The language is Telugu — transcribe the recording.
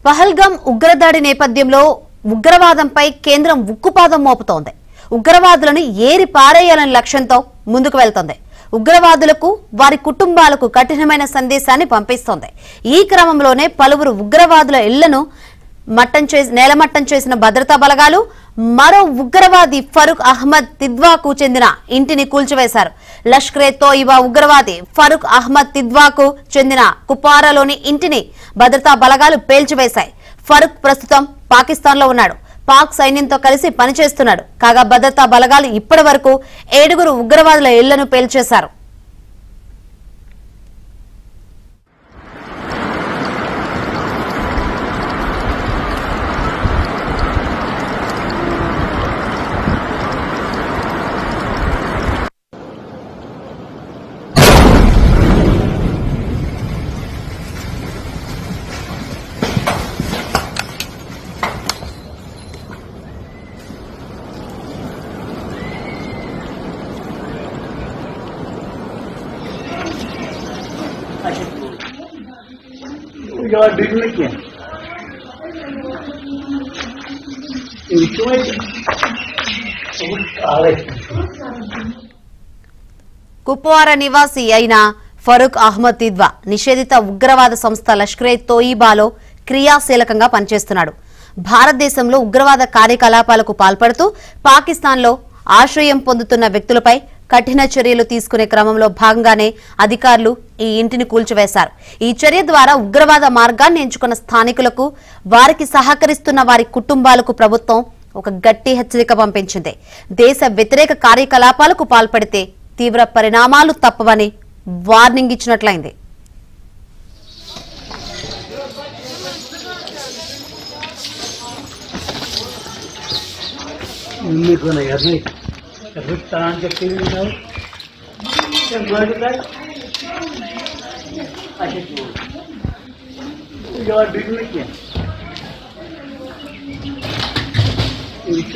పహల్గామ్ ఉగ్రదాడి నేపథ్యంలో ఉగ్రవాదంపై కేంద్రం ఉక్కుపాదం మోపుతోంది. ఉగ్రవాదులను ఏరి పారేయాలనే లక్ష్యంతో ముందుకు వెళ్తోంది. ఉగ్రవాదులకు వారి కుటుంబాలకు కఠినమైన సందేశాన్ని పంపిస్తోంది. ఈ క్రమంలోనే పలువురు ఉగ్రవాదుల ఇళ్లను నేలమట్టం చేసిన భద్రతా బలగాలు మరో ఉగ్రవాది ఫరూక్ అహ్మద్ తిద్వాకు చెందిన ఇంటిని కూల్చివేశారు. లష్కరే తోయిబా ఉగ్రవాది ఫరూక్ అహ్మద్ తిద్వాకు చెందిన కుప్వారాలోని ఇంటిని భద్రతా బలగాలు పేల్చివేశాయి. ఫరూక్ ప్రస్తుతం పాకిస్తాన్ లో ఉన్నాడు. పాక్ సైన్యంతో కలిసి పనిచేస్తున్నాడు. కాగా భద్రతా బలగాలు ఇప్పటి వరకు 7 ఉగ్రవాదుల ఇళ్లను పేల్చేశారు. కుప్వారా నివాసి అయిన ఫరూక్ అహ్మద్ తిద్వా నిషేధిత ఉగ్రవాద సంస్థ లష్కరే తోయిబాలో క్రియాశీలకంగా పనిచేస్తున్నాడు. భారతదేశంలో ఉగ్రవాద కార్యకలాపాలకు పాల్పడుతూ పాకిస్తాన్లో ఆశ్రయం పొందుతున్న వ్యక్తులపై కఠిన చర్యలు తీసుకునే క్రమంలో భాగంగానే అధికారులు ఈ ఇంటిని కూల్చివేశారు. ఈ చర్య ద్వారా ఉగ్రవాద మార్గాన్ని ఎంచుకున్న స్థానికులకు, వారికి సహకరిస్తున్న వారి కుటుంబాలకు ప్రభుత్వం ఒక గట్టి హెచ్చరిక పంపించింది. దేశ వ్యతిరేక కార్యకలాపాలకు పాల్పడితే తీవ్ర పరిణామాలు తప్పవని వార్నింగ్ ఇచ్చినట్లయింది. It's